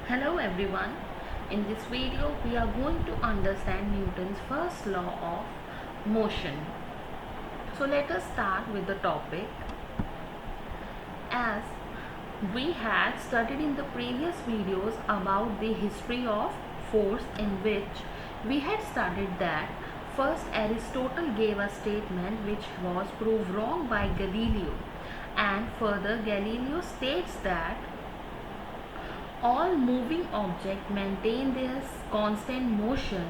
Hello everyone. In this video we are going to understand Newton's first law of motion. So let us start with the topic. As we had studied in the previous videos about the history of force, in which we had studied that first Aristotle gave a statement which was proved wrong by Galileo, and further Galileo states that all moving objects maintain their constant motion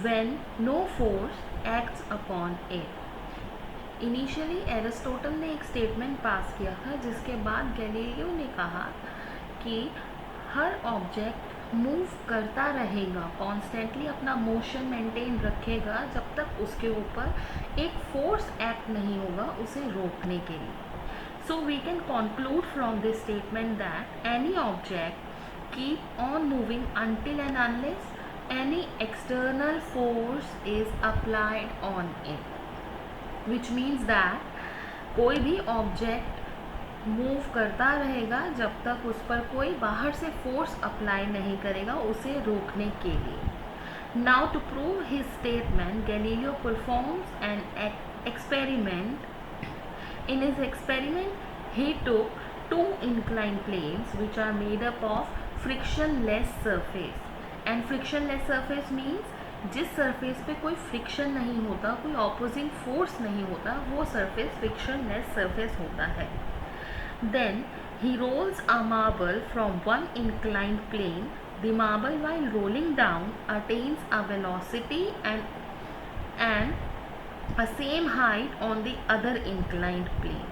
when no force acts upon it. Initially Aristotle ने एक statement pass किया था जिसके बाद Galileo ने कहा कि हर object move करता रहेगा, कॉन्स्टेंटली अपना मोशन मेंटेन रखेगा जब तक उसके ऊपर एक फोर्स एक्ट नहीं होगा उसे रोकने के लिए. So we can conclude from this statement that any object keep on moving until and unless any external force is applied on it, which means that कोई भी ऑब्जेक्ट मूव करता रहेगा जब तक उस पर कोई बाहर से फोर्स अप्लाई नहीं करेगा उसे रोकने के लिए. Now to prove his statement, Galileo performs an experiment. In his experiment, he took two inclined planes which are made up of frictionless surface. And frictionless surface means जिस सरफेस पे कोई friction नहीं होता, कोई ऑपोजिंग फोर्स नहीं होता, वो surface frictionless surface होता है. Then he rolls a marble from one inclined plane. The marble while rolling down attains a velocity and a same height on the other inclined plane.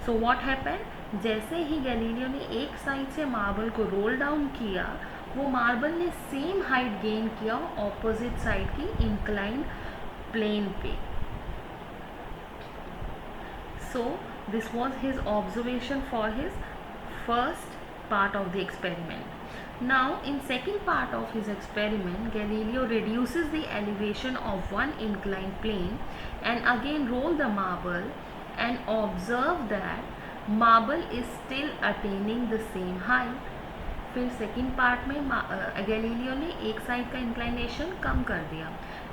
So what happened? जैसे ही Galileo ने एक side से marble को roll down किया, वो marble ने same height gain किया opposite side की इंक्लाइंड प्लेन पे. So this was his observation for his first part of the experiment. Now in second part of his experiment, Galileo reduces the elevation of one inclined plane and again roll the marble and observe that marble is still attaining the same height. फिर second part में Galileo ने एक side का inclination कम कर दिया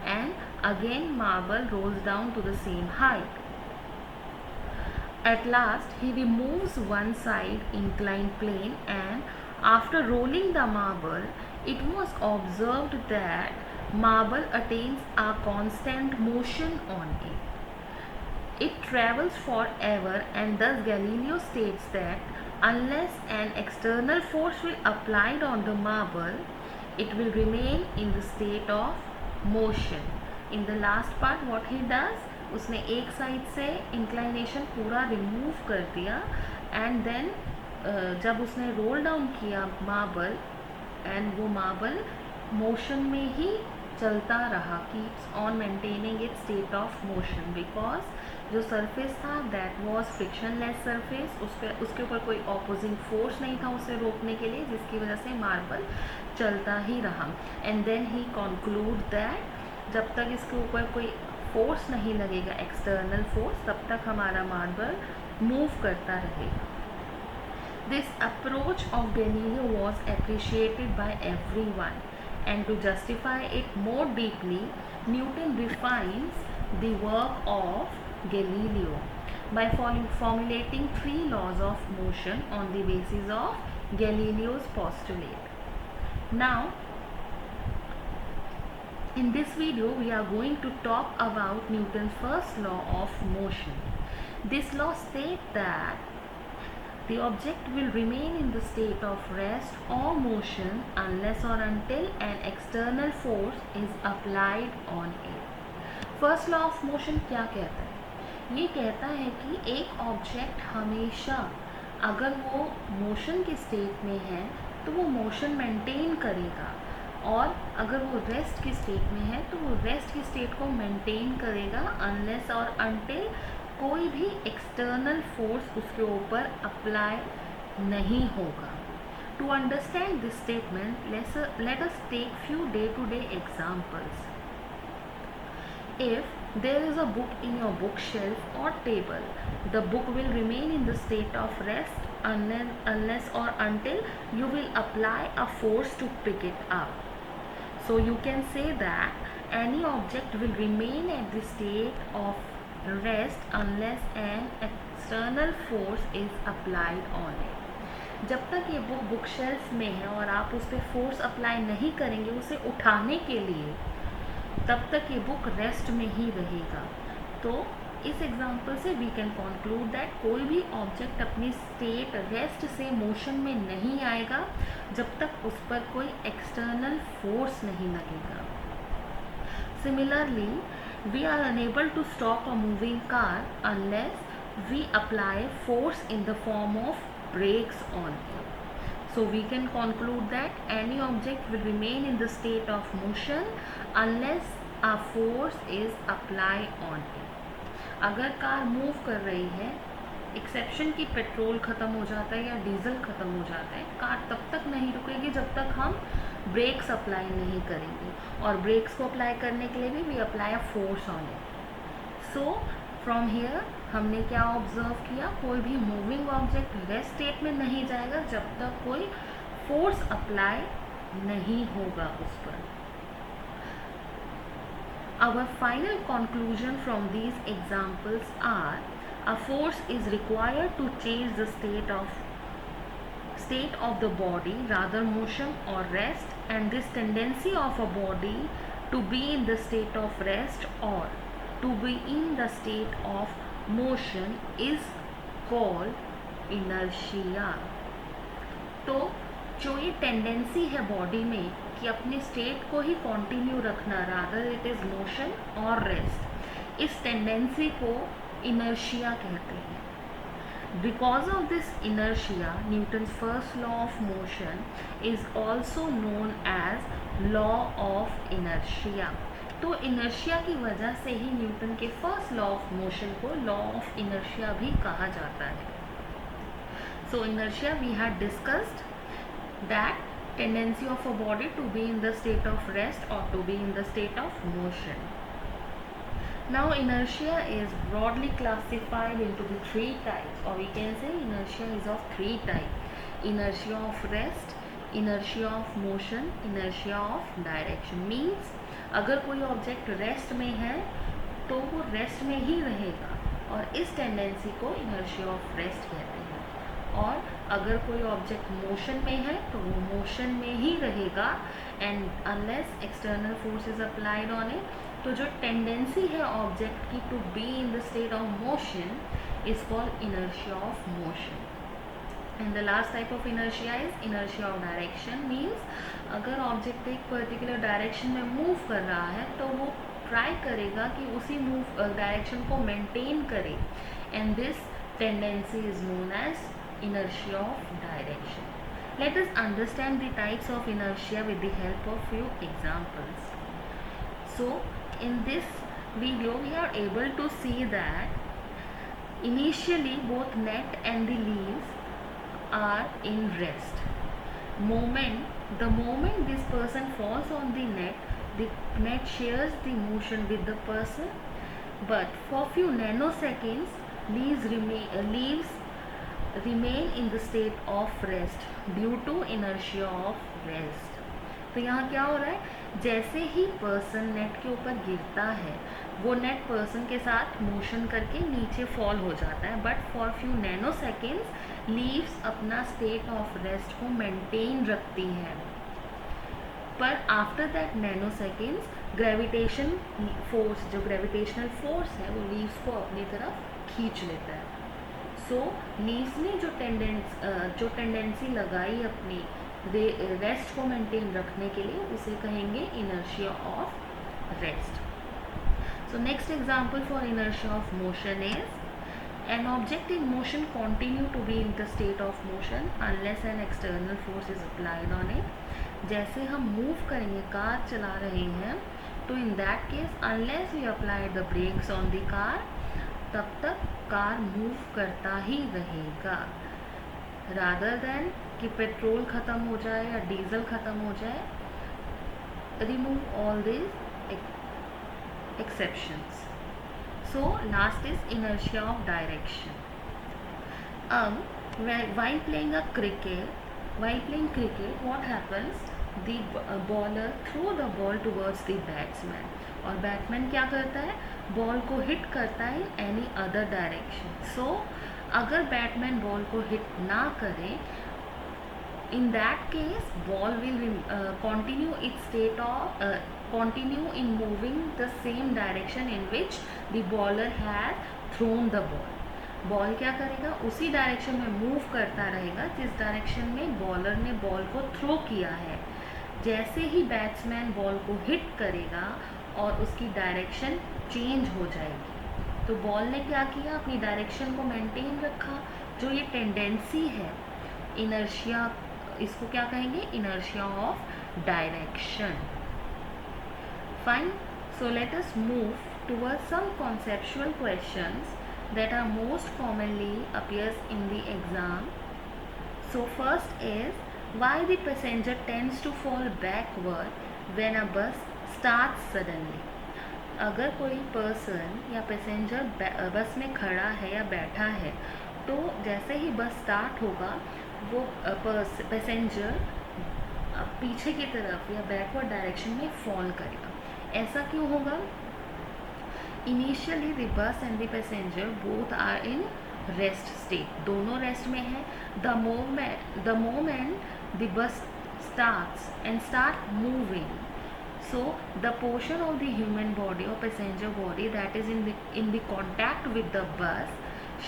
and again marble rolls down to the same height. At last he removes one side inclined plane and after rolling the marble it was observed that marble attains a constant motion on it. It travels forever and thus Galileo states that unless an external force will applied on the marble it will remain in the state of motion. In the last part what he does, उसने एक side से inclination पूरा remove कर दिया and then जब उसने roll down किया marble and वो मार्बल मोशन में ही चलता रहा, keeps on maintaining it state of motion, because जो सरफेस था दैट वाज फ्रिक्शनलेस सरफेस, उसके ऊपर कोई ऑपोजिंग फोर्स नहीं था उसे रोकने के लिए, जिसकी वजह से मार्बल चलता ही रहा. And then he conclude that जब तक इसके ऊपर कोई फोर्स नहीं लगेगा, एक्सटर्नल फोर्स, तब तक हमारा मार्बल मूव करता रहेगा. This approach of Galileo was appreciated by everyone and to justify it more deeply, Newton refines the work of Galileo by formulating three laws of motion on the basis of Galileo's postulate. Now, in this video, we are going to talk about Newton's first law of motion. This law states that the object will remain in the state of rest or motion unless or until an external force is applied on it. First law of motion क्या कहता है? ये कहता है कि एक object हमेशा अगर वो मोशन के स्टेट में है तो वो मोशन मेंटेन करेगा, और अगर वो रेस्ट की स्टेट में है तो वो रेस्ट की स्टेट को मेंटेन करेगा अनलेस और अनटिल कोई भी एक्सटर्नल फोर्स उसके ऊपर अप्लाई नहीं होगा. To understand this statement let us take few day to day examples. If there is a book in your bookshelf or table, the book will remain in the state of rest unless or until you will apply a force to pick it up. So you can say that any object will remain at the state of rest unless an external force is applied on it. जब तक ये book book shelf में है और आप उस पर force apply नहीं करेंगे उसे उठाने के लिए, तब तक ये बुक रेस्ट में ही रहेगा. तो इस एग्जाम्पल से वी कैन कंक्लूड दैट कोई भी ऑब्जेक्ट अपनी स्टेट रेस्ट से मोशन में नहीं आएगा जब तक उस पर कोई एक्सटर्नल फोर्स नहीं लगेगा. Similarly, we are unable to stop a moving car unless we apply force in the form of brakes on it. So we can conclude that any object will remain in the state of motion unless a force is applied on it. अगर car move कर रही है, exception की petrol ख़त्म हो जाता है या डीजल ख़त्म हो जाता है, कार तब तक नहीं रुकेगी जब तक हम ब्रेक्स अप्लाई नहीं करेंगे. और ब्रेक्स को अप्लाई करने के लिए भी we apply a force on it. So from here हमने क्या ऑब्जर्व किया, कोई भी मूविंग ऑब्जेक्ट रेस्ट स्टेट में नहीं जाएगा जब तक कोई फोर्स अप्लाई नहीं होगा उस पर. Our final conclusion from these examples are a force is required to change the state of the body, rather motion or rest, and this tendency of a body to be in the state of rest or to be in the state of motion is called inertia. तो जो ये tendency है body में कि अपने state को ही continue रखना, रादर इट इज़ मोशन और रेस्ट, इस टेंडेंसी को इनर्शिया कहते हैं. Because of this inertia, Newton's first law of motion is also known as law of inertia. तो इनर्शिया की वजह से ही न्यूटन के फर्स्ट लॉ ऑफ मोशन को लॉ ऑफ इनर्शिया भी कहा जाता है. So inertia we had discussed that tendency of a body to be in the state of rest or to be in the state of motion. Now inertia is broadly classified into the three types, or we can say inertia is of three types: inertia of rest, inertia of motion, inertia of direction. Means अगर कोई object rest में है तो वो rest में ही रहेगा और इस टेंडेंसी को इनर्शिया ऑफ रेस्ट कहते हैं. और अगर कोई ऑब्जेक्ट मोशन में है तो वो मोशन में ही रहेगा and unless external force is applied on it. तो जो टेंडेंसी है ऑब्जेक्ट की to be in the state of motion is called inertia of motion. And the last type of inertia is inertia of direction. Means अगर object एक particular direction में move कर रहा है तो वो ट्राई करेगा कि उसी मूव डायरेक्शन को मेंटेन करे, and this tendency is known as inertia of direction. Let us understand the types of inertia with the help of few examples. So in this video we are able to see that initially both net and the leaves are in rest. The moment this person falls on the net shares the motion with the person, but for few nanoseconds leaves remain in the state of rest due to inertia of rest. तो यहाँ क्या हो रहा है, जैसे ही person net के ऊपर गिरता है वो नेट पर्सन के साथ मोशन करके नीचे फॉल हो जाता है, but for few nano seconds leaves अपना स्टेट ऑफ रेस्ट को मेंटेन रखती है. पर after that nano seconds gravitation force, जो ग्रेविटेशनल फोर्स है वो लीव्स को अपनी तरफ खींच लेता है. सो लीव्स ने जो टेंडेंसी लगाई अपनी रेस्ट को मेंटेन रखने के लिए उसे कहेंगे inertia of rest. So next example for inertia of motion is an object in motion continue to be in the state of motion unless an external force is applied on it. जैसे हम move करेंगे, car चला रहे हैं, तो in that case unless we apply the brakes on the car, तब तक car move करता ही रहेगा, रादर देन कि पेट्रोल ख़त्म हो जाए या डीजल ख़त्म हो जाए. Remove all this exceptions. So last is inertia of direction. While playing cricket, what happens? The bowler throw the ball towards the batsman, और बैट्समैन क्या करता है? बॉल को हिट करता है एनी अदर डायरेक्शन. सो अगर बैट्समैन बॉल को hit ना करे, in that case ball will continue in moving the same direction in which the bowler has thrown the ball. Ball क्या करेगा? उसी डायरेक्शन में मूव करता रहेगा जिस डायरेक्शन में बॉलर ने बॉल को थ्रो किया है. जैसे ही बैट्समैन बॉल को हिट करेगा और उसकी डायरेक्शन चेंज हो जाएगी. तो बॉल ने क्या किया? अपनी डायरेक्शन को मेंटेन रखा. जो ये टेंडेंसी है इनर्शिया, इसको क्या कहेंगे? Inertia of direction. Fine. So let us move towards some conceptual questions that are most commonly appears in the exam. So first is, why the passenger tends to fall backward when a bus starts suddenly. अगर कोई person या passenger बस में खड़ा है या बैठा है, तो जैसे ही बस स्टार्ट होगा वो पैसेंजर पीछे की तरफ या बैकवर्ड डायरेक्शन में फॉल करेगा. ऐसा क्यों होगा? Initially the bus and the passenger both are in rest state. दोनों रेस्ट में है. The moment the bus starts and start moving, so the portion of the human body or passenger body that is in the contact with the bus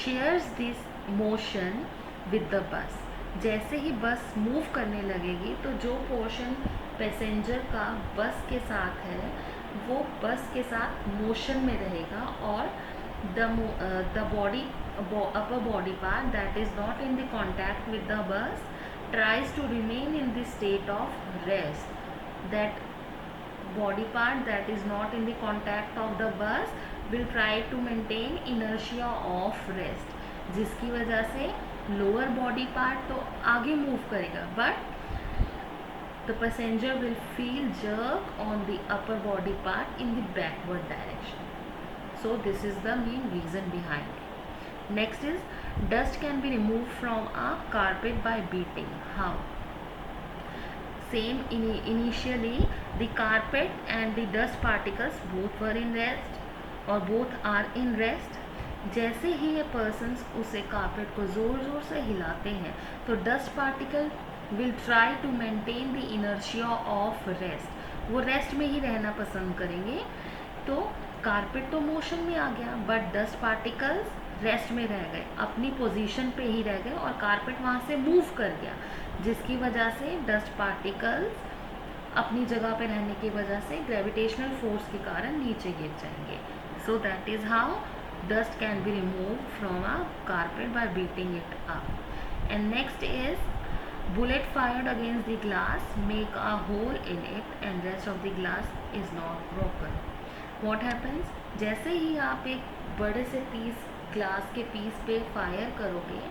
shares this motion with the bus. जैसे ही बस move करने लगेगी तो जो portion passenger का बस के साथ है वो बस के साथ मोशन में रहेगा, और the body upper body part that is not in the contact with the bus tries to remain in the state of rest. That body part that is not in the contact of the bus will try to maintain inertia of rest, जिसकी वजह से lower body part तो आगे move करेगा, but the passenger will feel jerk on the upper body part in the backward direction. So this is the main reason behind it. Next is, dust can be removed from a carpet by beating. How? Same. Initially the carpet and the dust particles both were in rest or both are in rest. जैसे ही ये persons उसे carpet को ज़ोर ज़ोर से हिलाते हैं तो dust particle will try to maintain the inertia of rest. वो रेस्ट में ही रहना पसंद करेंगे. तो कारपेट तो मोशन में आ गया, बट डस्ट पार्टिकल्स रेस्ट में रह गए, अपनी पोजीशन पे ही रह गए, और कारपेट वहाँ से मूव कर गया, जिसकी वजह से डस्ट पार्टिकल्स अपनी जगह पे रहने की वजह से ग्रेविटेशनल फोर्स के कारण नीचे गिर जाएंगे. So that is how dust can be removed from a carpet by beating it up. And next is, bullet fired against the glass make a hole in it and rest of the glass is not broken. What happens? जैसे ही आप एक बड़े से piece glass के piece पे fire करोगे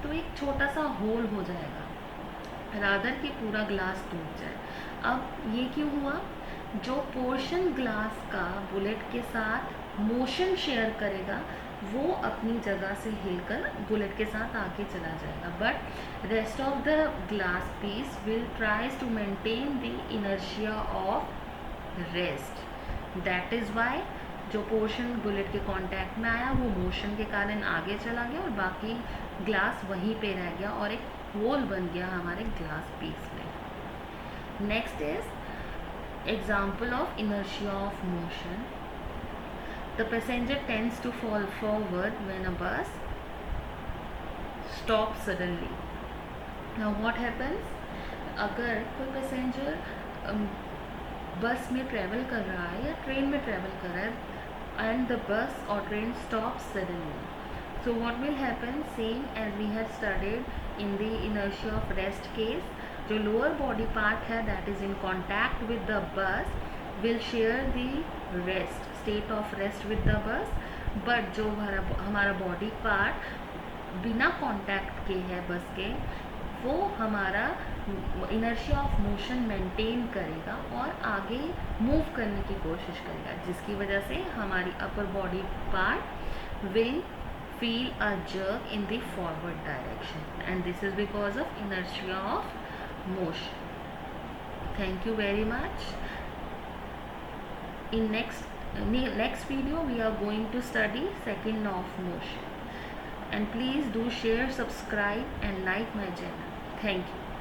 तो एक छोटा सा होल हो जाएगा, रादर कि पूरा ग्लास टूट जाए. अब ये क्यों हुआ? जो पोर्शन ग्लास का बुलेट के साथ मोशन शेयर करेगा वो अपनी जगह से हिलकर बुलेट के साथ आगे चला जाएगा, but rest of the glass piece will tries to maintain the inertia of rest. That is why जो पोर्शन बुलेट के कांटेक्ट में आया वो मोशन के कारण आगे चला गया और बाकी ग्लास वहीं पे रह गया और एक होल बन गया हमारे ग्लास पीस में. Next is example of inertia of motion. The passenger tends to fall forward when a bus stops suddenly. Now what happens? अगर कोई पैसेंजर बस में ट्रैवल कर रहा है या ट्रेन में ट्रैवल कर रहा है and the bus or train stops suddenly, so what will happen? Same as we had studied in the inertia of rest case, जो lower body part है that is in contact with the bus will share the rest state of rest with the bus, but जो हमारा body part बिना contact के है बस के वो हमारा इनर्शिया ऑफ मोशन मेंटेन करेगा और आगे मूव करने की कोशिश करेगा, जिसकी वजह से हमारी upper body part will feel a jerk in the forward direction, and this is because of inertia of motion. Thank you very much. In next video we are going to study second law of motion, and please do share, subscribe and like my channel. Thank you.